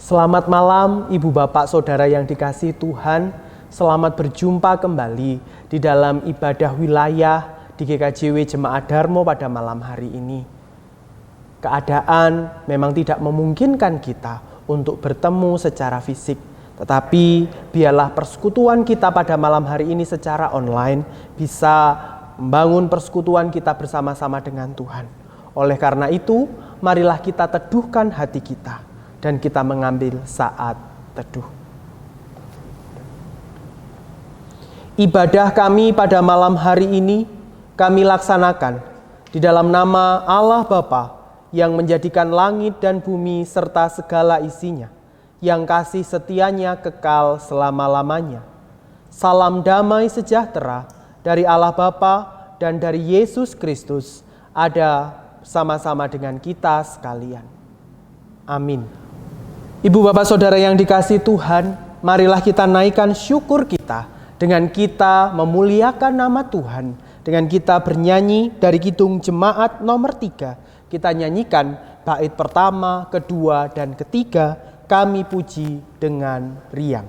Selamat malam Ibu Bapak Saudara yang dikasihi Tuhan. Selamat berjumpa kembali di dalam ibadah wilayah di GKJW Jemaat Darmo pada malam hari ini. Keadaan memang tidak memungkinkan kita untuk bertemu secara fisik, tetapi biarlah persekutuan kita pada malam hari ini secara online bisa membangun persekutuan kita bersama-sama dengan Tuhan. Oleh karena itu, marilah kita teduhkan hati kita dan kita mengambil saat teduh. Ibadah kami pada malam hari ini kami laksanakan di dalam nama Allah Bapa yang menjadikan langit dan bumi serta segala isinya, yang kasih setianya kekal selama-lamanya. Salam damai sejahtera dari Allah Bapa dan dari Yesus Kristus ada sama-sama dengan kita sekalian. Amin. Ibu Bapak Saudara yang dikasihi Tuhan, marilah kita naikkan syukur kita dengan kita memuliakan nama Tuhan, dengan kita bernyanyi dari Kidung Jemaat nomor 3. Kita nyanyikan bait pertama, kedua, dan ketiga, kami puji dengan riang.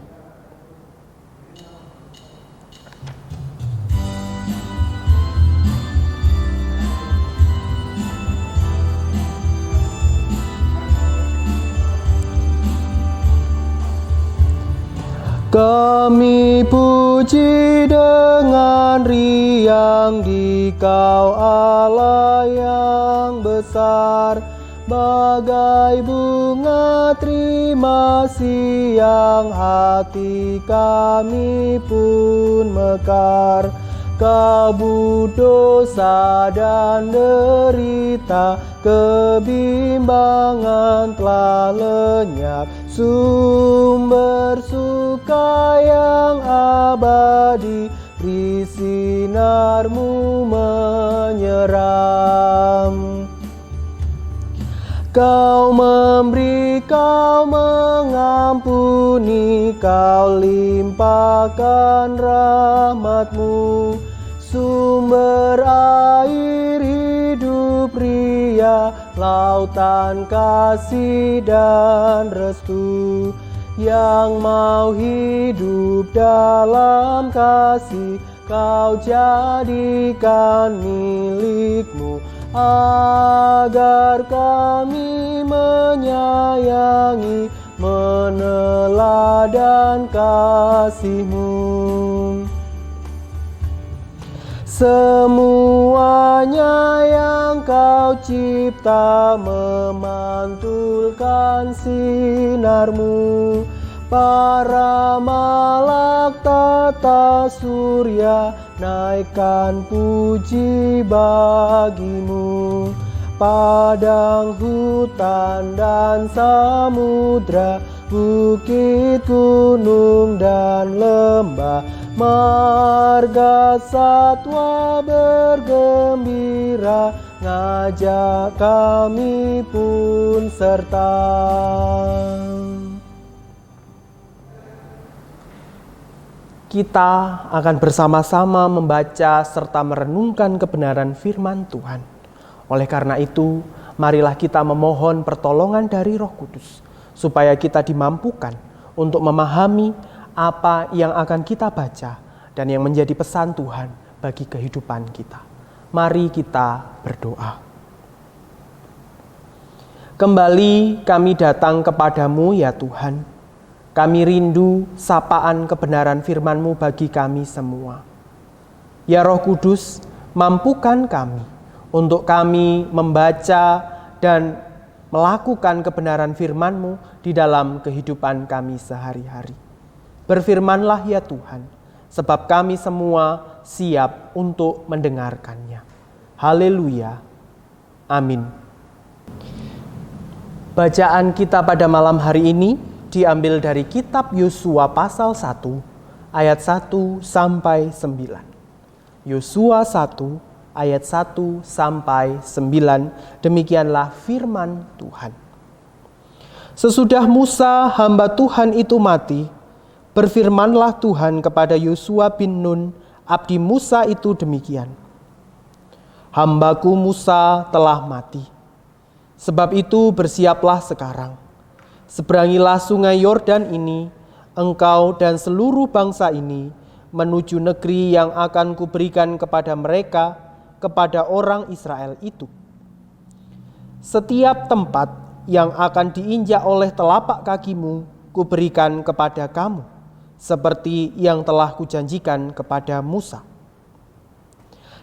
Kami puji dengan riang Dikau Allah yang besar, bagai bunga terima siang hati kami pun mekar. Kabut dosa dan derita, kebimbangan telah lenyap. Sumber suka yang abadi, di sinar-Mu menyeram. Kau memberi, Kau mengampuni, Kau limpahkan rahmat-Mu. Sumber air hidup ria, lautan kasih dan restu. Yang mau hidup dalam kasih, Kau jadikan milik-Mu, agar kami menyayangi, meneladan kasih-Mu. Semuanya yang Kau cipta memantulkan sinar-Mu. Para malak tata surya naikkan puji bagi-Mu. Padang, hutan, dan samudra, bukit, gunung, dan lembah, marga satwa bergembira, ngajak kami pun serta. Kita akan bersama-sama membaca serta merenungkan kebenaran firman Tuhan. Oleh karena itu, marilah kita memohon pertolongan dari Roh Kudus, supaya kita dimampukan untuk memahami apa yang akan kita baca dan yang menjadi pesan Tuhan bagi kehidupan kita. Mari kita berdoa. Kembali kami datang kepadamu ya Tuhan. Kami rindu sapaan kebenaran firman-Mu bagi kami semua. Ya Roh Kudus, mampukan kami untuk kami membaca dan melakukan kebenaran firman-Mu di dalam kehidupan kami sehari-hari. Berfirmanlah ya Tuhan, sebab kami semua siap untuk mendengarkannya. Haleluya. Amin. Bacaan kita pada malam hari ini diambil dari kitab Yosua pasal 1 ayat 1 sampai 9. Yosua 1 ayat 1 sampai 9, demikianlah firman Tuhan. Sesudah Musa hamba Tuhan itu mati, berfirmanlah Tuhan kepada Yosua bin Nun, abdi Musa itu demikian. Hambaku Musa telah mati. Sebab itu bersiaplah sekarang. seberangilah sungai Yordan ini, engkau dan seluruh bangsa ini, menuju negeri yang akan kuberikan kepada mereka, kepada orang Israel itu. Setiap tempat yang akan diinjak oleh telapak kakimu, kuberikan kepada kamu, seperti yang telah kujanjikan kepada Musa.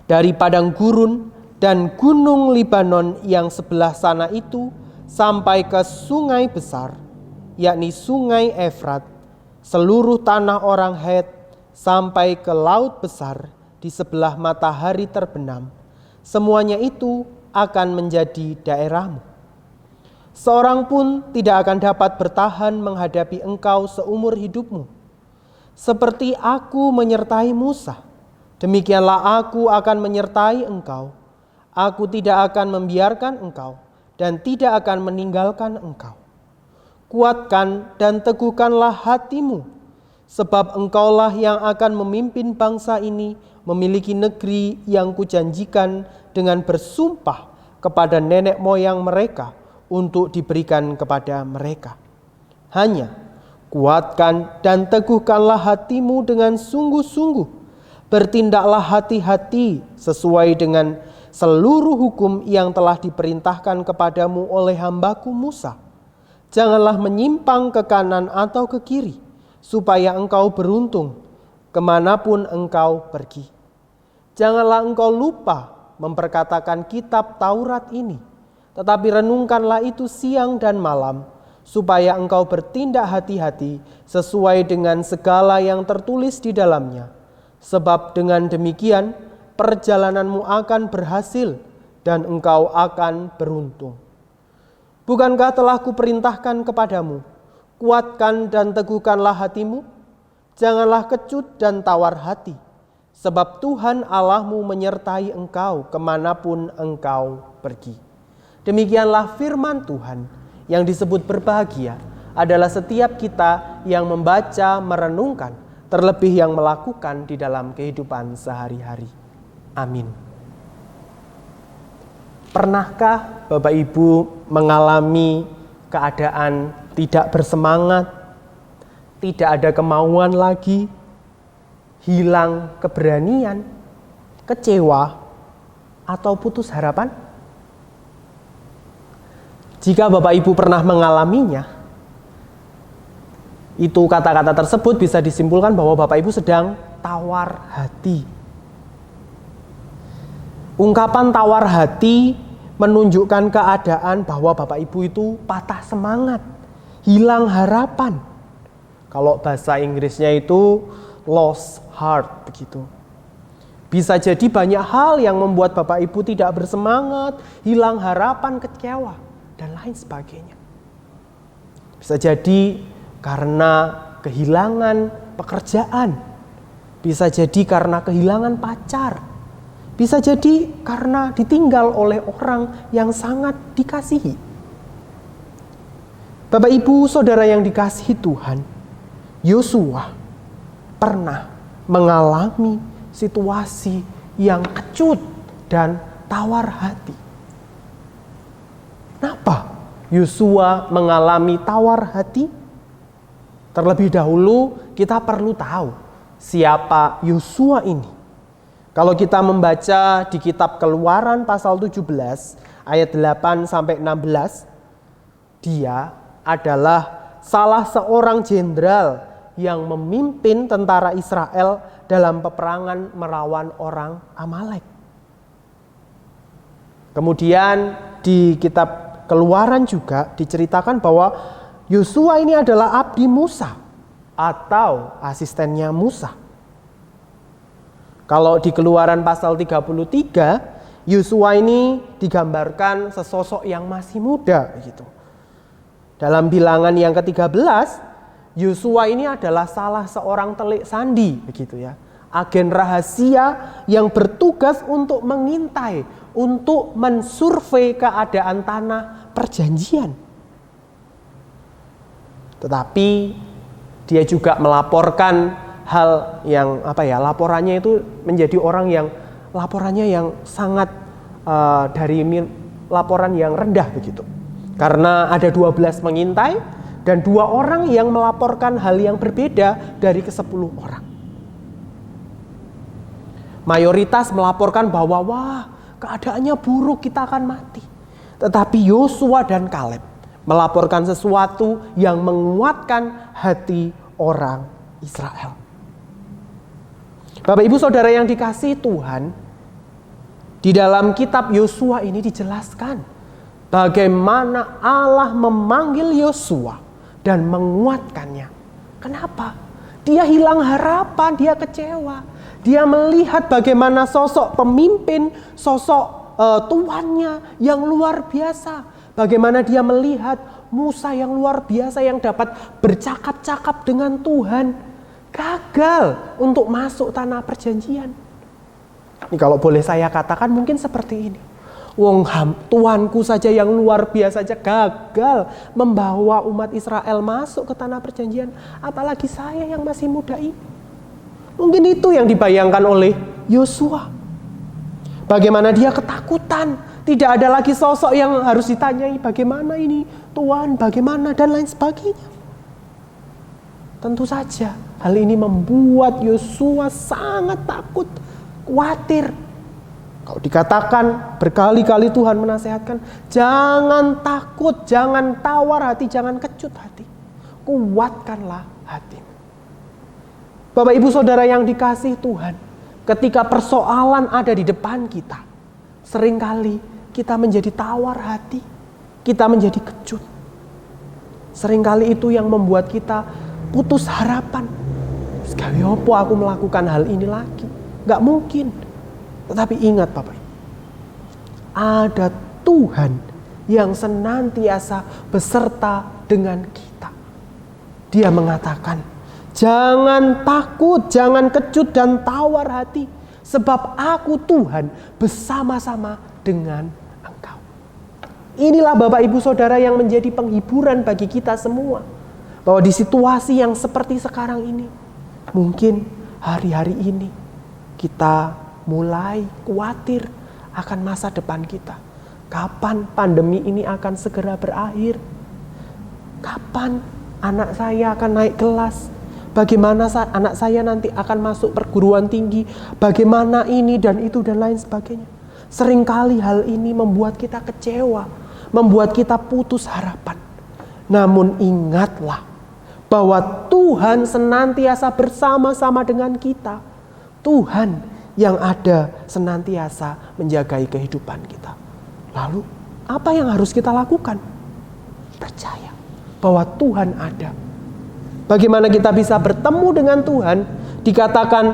Dari padang gurun dan gunung Libanon yang sebelah sana itu sampai ke sungai besar, yakni sungai Efrat, seluruh tanah orang Het sampai ke laut besar di sebelah matahari terbenam, semuanya itu akan menjadi daerahmu. Seorang pun tidak akan dapat bertahan menghadapi engkau seumur hidupmu. Seperti aku menyertai Musa, demikianlah aku akan menyertai engkau. Aku tidak akan membiarkan engkau dan tidak akan meninggalkan engkau. Kuatkan dan teguhkanlah hatimu, sebab engkaulah yang akan memimpin bangsa ini memiliki negeri yang kujanjikan dengan bersumpah kepada nenek moyang mereka untuk diberikan kepada mereka. Hanya kuatkan dan teguhkanlah hatimu dengan sungguh-sungguh. Bertindaklah hati-hati sesuai dengan seluruh hukum yang telah diperintahkan kepadamu oleh hambaku Musa. Janganlah menyimpang ke kanan atau ke kiri, supaya engkau beruntung kemanapun engkau pergi. Janganlah engkau lupa memperkatakan kitab Taurat ini, tetapi renungkanlah itu siang dan malam, supaya engkau bertindak hati-hati sesuai dengan segala yang tertulis di dalamnya. Sebab dengan demikian perjalananmu akan berhasil dan engkau akan beruntung. Bukankah telah kuperintahkan kepadamu, kuatkan dan teguhkanlah hatimu, janganlah kecut dan tawar hati, sebab Tuhan Allahmu menyertai engkau kemanapun engkau pergi. Demikianlah firman Tuhan. Yang disebut berbahagia adalah setiap kita yang membaca, merenungkan, terlebih yang melakukan di dalam kehidupan sehari-hari. Amin. Pernahkah Bapak Ibu mengalami keadaan tidak bersemangat, tidak ada kemauan lagi, hilang keberanian, kecewa, atau putus harapan? Jika Bapak Ibu pernah mengalaminya, itu kata-kata tersebut bisa disimpulkan bahwa Bapak Ibu sedang tawar hati. Ungkapan tawar hati menunjukkan keadaan bahwa Bapak Ibu itu patah semangat, hilang harapan. Kalau bahasa Inggrisnya itu lost heart begitu. Bisa jadi banyak hal yang membuat Bapak Ibu tidak bersemangat, hilang harapan, kecewa, dan lain sebagainya. Bisa jadi karena kehilangan pekerjaan, bisa jadi karena kehilangan pacar, bisa jadi karena ditinggal oleh orang yang sangat dikasihi. Bapak Ibu Saudara yang dikasihi Tuhan, Yosua pernah mengalami situasi yang kecut dan tawar hati. Kenapa Yosua mengalami tawar hati? Terlebih dahulu kita perlu tahu siapa Yosua ini. Kalau kita membaca di kitab Keluaran pasal 17 ayat 8 sampai 16, dia adalah salah seorang jenderal yang memimpin tentara Israel dalam peperangan melawan orang Amalek. Kemudian di kitab Keluaran juga diceritakan bahwa Yosua ini adalah abdi Musa atau asistennya Musa. Kalau di Keluaran pasal 33, Yosua ini digambarkan sesosok yang masih muda gitu. Dalam bilangan yang ke-13, Yosua ini adalah salah seorang telik sandi begitu ya. Agen rahasia yang bertugas untuk mengintai, untuk mensurvei keadaan tanah perjanjian. Tetapi dia juga melaporkan hal yang laporannya itu menjadi orang yang laporannya yang sangat laporan yang rendah begitu. Karena ada 12 mengintai, dan 2 orang yang melaporkan hal yang berbeda dari ke-10 orang. Mayoritas melaporkan bahwa keadaannya buruk, kita akan mati. Tetapi Yosua dan Kaleb melaporkan sesuatu yang menguatkan hati orang Israel. Bapak Ibu Saudara yang dikasihi Tuhan, di dalam kitab Yosua ini dijelaskan bagaimana Allah memanggil Yosua dan menguatkannya. Kenapa? Dia hilang harapan, dia kecewa. Dia melihat bagaimana sosok pemimpin, sosok tuannya yang luar biasa. Bagaimana dia melihat Musa yang luar biasa yang dapat bercakap-cakap dengan Tuhan. Gagal untuk masuk tanah perjanjian. Ini kalau boleh saya katakan mungkin seperti ini. Tuanku saja yang luar biasa saja gagal membawa umat Israel masuk ke tanah perjanjian. Apalagi saya yang masih muda ini. Mungkin itu yang dibayangkan oleh Yosua. Bagaimana dia ketakutan. Tidak ada lagi sosok yang harus ditanyai. Bagaimana ini Tuhan, bagaimana dan lain sebagainya. Tentu saja hal ini membuat Yosua sangat takut, khawatir. Kalau dikatakan berkali-kali Tuhan menasehatkan, jangan takut, jangan tawar hati, jangan kecut hati. Kuatkanlah hatimu. Bapak Ibu Saudara yang dikasihi Tuhan, ketika persoalan ada di depan kita, seringkali kita menjadi tawar hati, kita menjadi kecut. Seringkali itu yang membuat kita putus harapan. Sekali opo aku melakukan hal ini lagi? Gak mungkin. Tetapi ingat Bapak, ada Tuhan yang senantiasa beserta dengan kita. Dia mengatakan, jangan takut, jangan kecut dan tawar hati. Sebab aku Tuhan bersama-sama dengan engkau. Inilah Bapak Ibu Saudara yang menjadi penghiburan bagi kita semua. Bahwa di situasi yang seperti sekarang ini, mungkin hari-hari ini kita mulai khawatir akan masa depan kita. Kapan pandemi ini akan segera berakhir? Kapan anak saya akan naik kelas? Bagaimana anak saya nanti akan masuk perguruan tinggi? Bagaimana ini dan itu dan lain sebagainya. Seringkali hal ini membuat kita kecewa, membuat kita putus harapan. Namun ingatlah bahwa Tuhan senantiasa bersama-sama dengan kita. Tuhan yang ada senantiasa menjagai kehidupan kita. Lalu apa yang harus kita lakukan? Percaya bahwa Tuhan ada. Bagaimana kita bisa bertemu dengan Tuhan? Dikatakan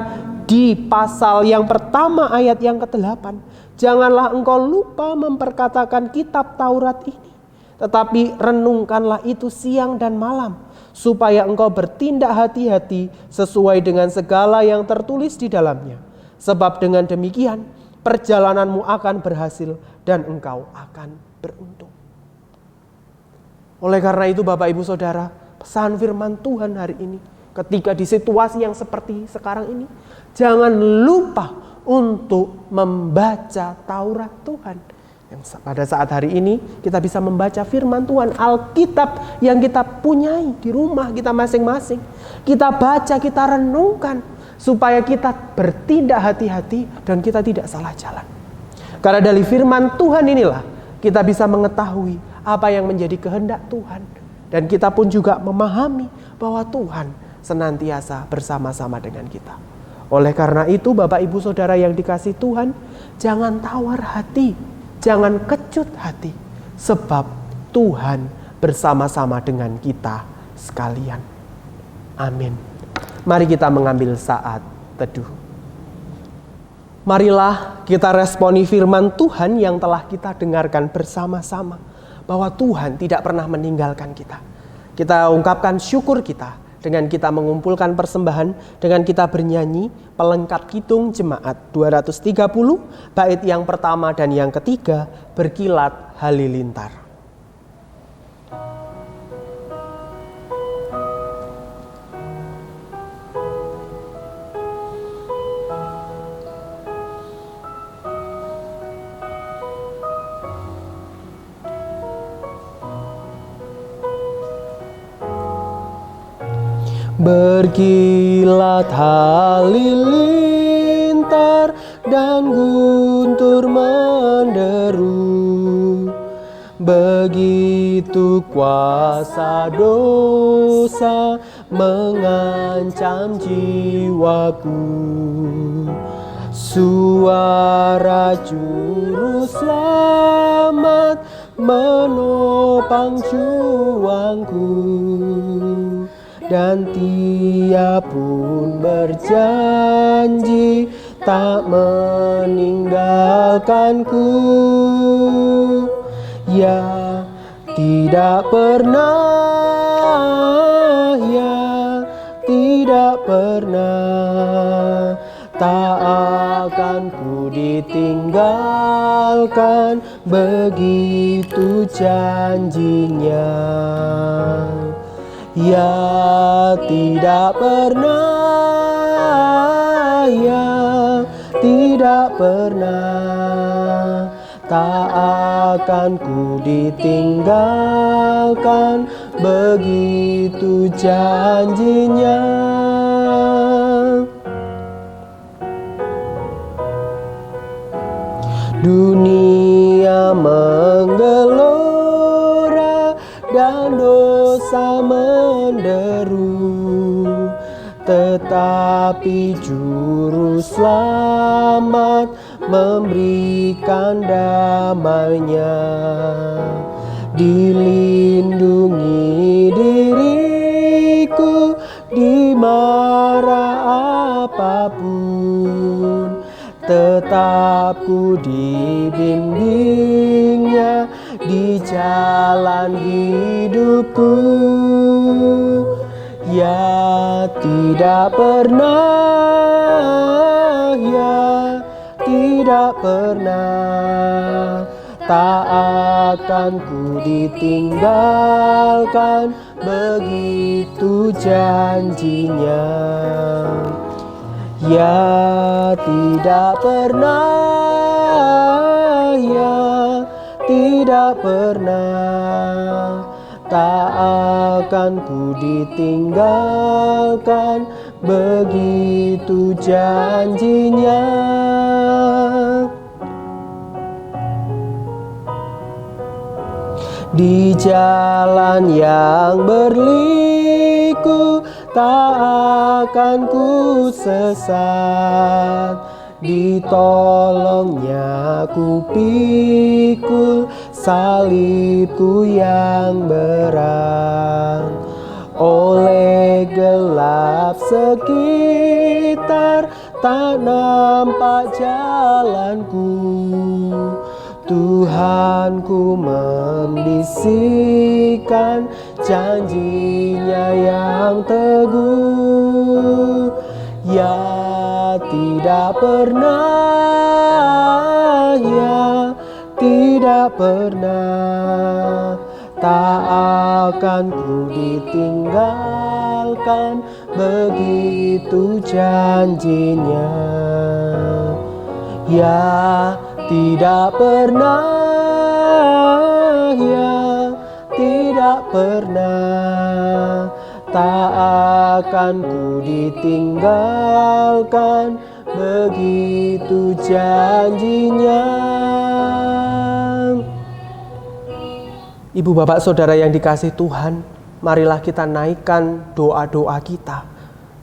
di pasal yang pertama ayat yang ke-8. Janganlah engkau lupa memperkatakan kitab Taurat ini, tetapi renungkanlah itu siang dan malam, supaya engkau bertindak hati-hati sesuai dengan segala yang tertulis di dalamnya. Sebab dengan demikian perjalananmu akan berhasil dan engkau akan beruntung. Oleh karena itu Bapak Ibu Saudara, pesan firman Tuhan hari ini, ketika di situasi yang seperti sekarang ini, jangan lupa untuk membaca Taurat Tuhan. Yang pada saat hari ini kita bisa membaca firman Tuhan, Alkitab yang kita punyai di rumah kita masing-masing. Kita baca, kita renungkan supaya kita bertindak hati-hati dan kita tidak salah jalan. Karena dari firman Tuhan inilah kita bisa mengetahui apa yang menjadi kehendak Tuhan. Dan kita pun juga memahami bahwa Tuhan senantiasa bersama-sama dengan kita. Oleh karena itu Bapak Ibu Saudara yang dikasihi Tuhan, jangan tawar hati, jangan kecut hati, sebab Tuhan bersama-sama dengan kita sekalian. Amin. Mari kita mengambil saat teduh. Marilah kita responi firman Tuhan yang telah kita dengarkan bersama-sama, bahwa Tuhan tidak pernah meninggalkan kita. Kita ungkapkan syukur kita dengan kita mengumpulkan persembahan, dengan kita bernyanyi pelengkap kidung jemaat 230, bait yang pertama dan yang ketiga, berkilat halilintar. Berkilat halilintar dan guntur menderu. Begitu kuasa dosa mengancam jiwaku. Suara juru selamat menopang juangku. Dan Dia pun berjanji tak meninggalkanku. Ya, tidak pernah, ya, tidak pernah. Tak akan ku ditinggalkan, begitu janjinya. Ya, tidak pernah, ya, tidak pernah. Tak akan ku ditinggalkan, begitu janjinya. Dunia menggelora dan dosa menderu, tetapi juru selamat memberikan damai-Nya. Dilindungi diriku di mara apapun, tetap ku dibimbingnya di jalan hidupku. Ya, tidak pernah, ya, tidak pernah. Tak akan ku ditinggalkan, begitu janjinya. Ya, tidak pernah, ya, tidak pernah. Tak akan ku ditinggalkan, begitu janjinya. Di jalan yang berliku tak akan ku sesat, ditolongnya ku pikul salibku yang berat. Oleh gelap sekitar tak nampak jalanku, Tuhanku membisikkan janjinya yang teguh. Ya, tidak pernah, ya, tidak pernah. Tak akan ku ditinggalkan, begitu janjinya. Ya, tidak pernah, ya, tidak pernah. Tak akan ku ditinggalkan, begitu janjinya. Ibu, bapak, saudara yang dikasihi Tuhan, marilah kita naikkan doa-doa kita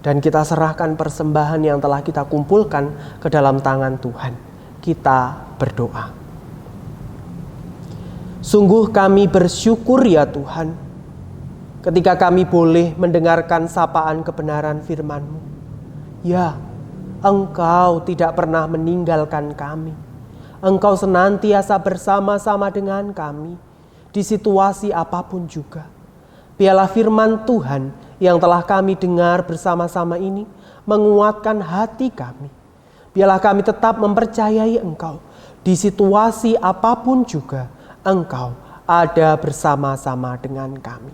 dan kita serahkan persembahan yang telah kita kumpulkan ke dalam tangan Tuhan. Kita berdoa. Sungguh kami bersyukur ya Tuhan, ketika kami boleh mendengarkan sapaan kebenaran firman-Mu. Ya, Engkau tidak pernah meninggalkan kami. Engkau senantiasa bersama-sama dengan kami di situasi apapun juga. Biarlah firman Tuhan yang telah kami dengar bersama-sama ini menguatkan hati kami. Biarlah kami tetap mempercayai Engkau. Di situasi apapun juga, Engkau ada bersama-sama dengan kami.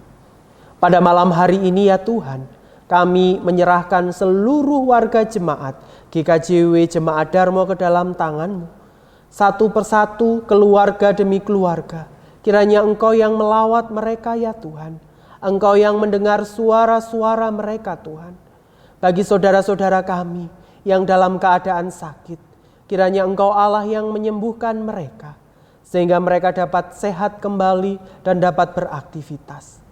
Pada malam hari ini ya Tuhan, kami menyerahkan seluruh warga jemaat GKJW Jemaat Darmo ke dalam tangan-Mu. Satu persatu, keluarga demi keluarga. Kiranya Engkau yang melawat mereka ya Tuhan. Engkau yang mendengar suara-suara mereka Tuhan. Bagi saudara-saudara kami yang dalam keadaan sakit, kiranya Engkau Allah yang menyembuhkan mereka, sehingga mereka dapat sehat kembali dan dapat beraktivitas.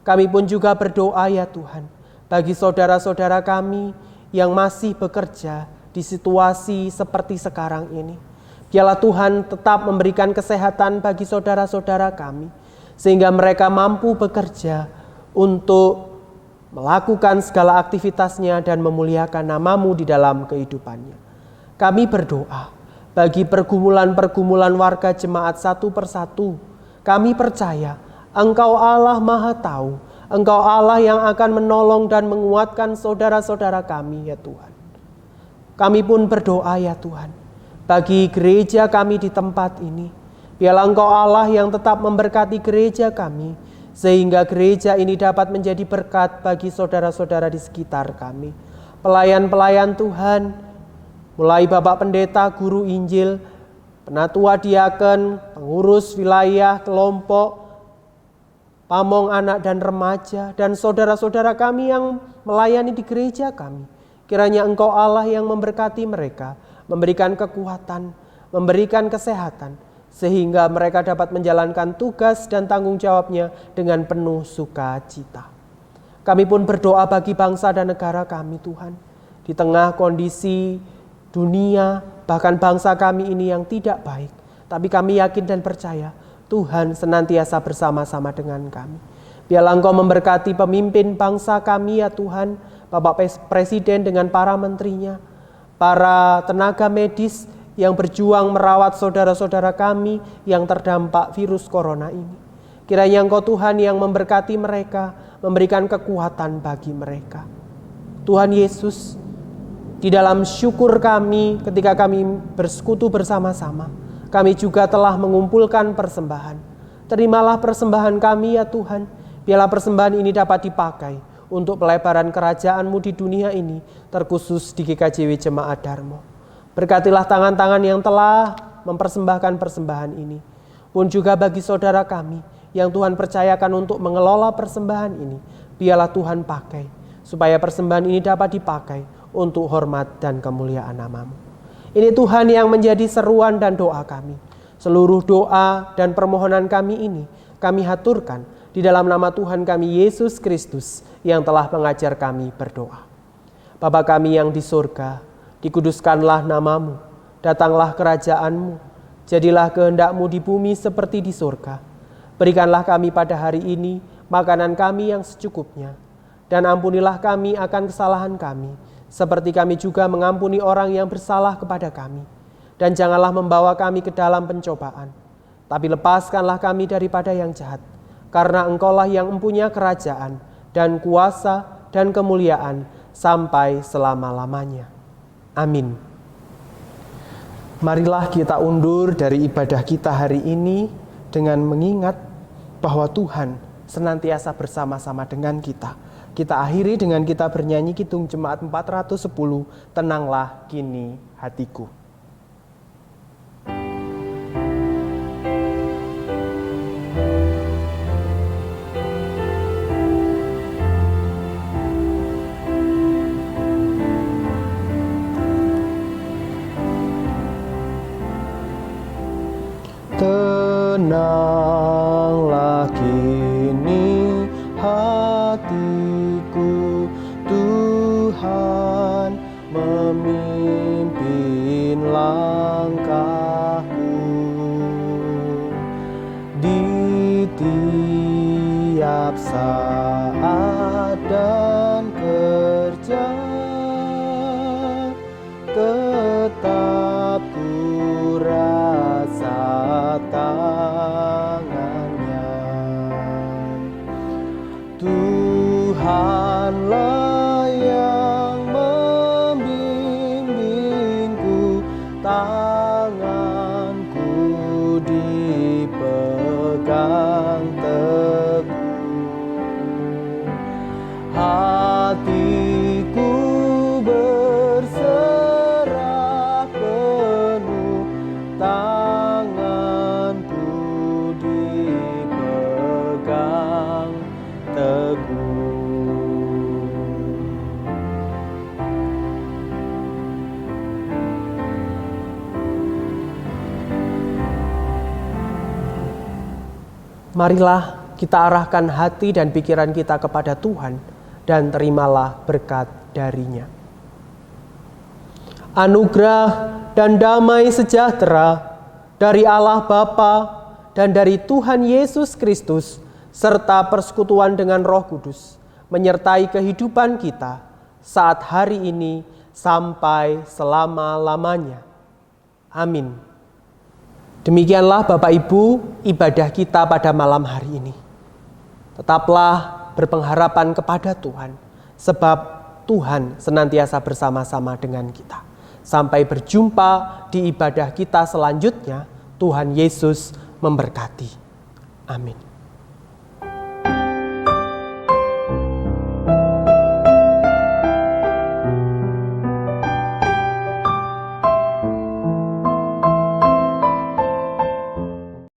Kami pun juga berdoa ya Tuhan, bagi saudara-saudara kami yang masih bekerja di situasi seperti sekarang ini. Biarlah Tuhan tetap memberikan kesehatan bagi saudara-saudara kami, sehingga mereka mampu bekerja untuk melakukan segala aktivitasnya dan memuliakan nama-Mu di dalam kehidupannya. Kami berdoa bagi pergumulan-pergumulan warga jemaat satu persatu. Kami percaya Engkau Allah Maha Tahu, Engkau Allah yang akan menolong dan menguatkan saudara-saudara kami ya Tuhan. Kami pun berdoa ya Tuhan, bagi gereja kami di tempat ini. Biarlah Engkau Allah yang tetap memberkati gereja kami, sehingga gereja ini dapat menjadi berkat bagi saudara-saudara di sekitar kami. Pelayan-pelayan Tuhan, mulai Bapak Pendeta, Guru Injil, Penatua Diaken, pengurus wilayah, kelompok, pamong anak dan remaja, dan saudara-saudara kami yang melayani di gereja kami. Kiranya Engkau Allah yang memberkati mereka, memberikan kekuatan, memberikan kesehatan, sehingga mereka dapat menjalankan tugas dan tanggung jawabnya dengan penuh sukacita. Kami pun berdoa bagi bangsa dan negara kami Tuhan. Di tengah kondisi dunia, bahkan bangsa kami ini yang tidak baik, tapi kami yakin dan percaya Tuhan senantiasa bersama-sama dengan kami. Biarlah Engkau memberkati pemimpin bangsa kami ya Tuhan, Bapak Presiden dengan para menterinya, para tenaga medis yang berjuang merawat saudara-saudara kami yang terdampak virus corona ini. Kiranya Engkau Tuhan yang memberkati mereka, memberikan kekuatan bagi mereka. Tuhan Yesus, di dalam syukur kami ketika kami bersekutu bersama-sama, kami juga telah mengumpulkan persembahan. Terimalah persembahan kami ya Tuhan. Biarlah persembahan ini dapat dipakai untuk pelebaran kerajaan-Mu di dunia ini, terkhusus di GKJW Jemaat Darmo. Berkatilah tangan-tangan yang telah mempersembahkan persembahan ini. Pun juga bagi saudara kami yang Tuhan percayakan untuk mengelola persembahan ini, biarlah Tuhan pakai, supaya persembahan ini dapat dipakai untuk hormat dan kemuliaan nama-Mu. Ini Tuhan yang menjadi seruan dan doa kami. Seluruh doa dan permohonan kami ini kami haturkan di dalam nama Tuhan kami Yesus Kristus yang telah mengajar kami berdoa. Bapa kami yang di surga, dikuduskanlah nama-Mu, datanglah kerajaan-Mu, jadilah kehendak-Mu di bumi seperti di surga. Berikanlah kami pada hari ini makanan kami yang secukupnya, dan ampunilah kami akan kesalahan kami, seperti kami juga mengampuni orang yang bersalah kepada kami. Dan janganlah membawa kami ke dalam pencobaan, tapi lepaskanlah kami daripada yang jahat. Karena Engkaulah yang mempunyai kerajaan dan kuasa dan kemuliaan sampai selama-lamanya. Amin. Marilah kita undur dari ibadah kita hari ini dengan mengingat bahwa Tuhan senantiasa bersama-sama dengan kita. Kita akhiri dengan kita bernyanyi Kidung Jemaat 410, Tenanglah Kini Hatiku. Tenanglah kini hatiku, Tuhan memimpin langkahku. Di tiap saat dan kerja, tetap ku rasa tangannya. Tuhanlah yang membimbingku, tanganku dipegang teguh. Marilah kita arahkan hati dan pikiran kita kepada Tuhan dan terimalah berkat darinya. Anugerah dan damai sejahtera dari Allah Bapa dan dari Tuhan Yesus Kristus serta persekutuan dengan Roh Kudus menyertai kehidupan kita saat hari ini sampai selama-lamanya. Amin. Demikianlah Bapak Ibu ibadah kita pada malam hari ini. Tetaplah berpengharapan kepada Tuhan, sebab Tuhan senantiasa bersama-sama dengan kita. Sampai berjumpa di ibadah kita selanjutnya, Tuhan Yesus memberkati. Amin.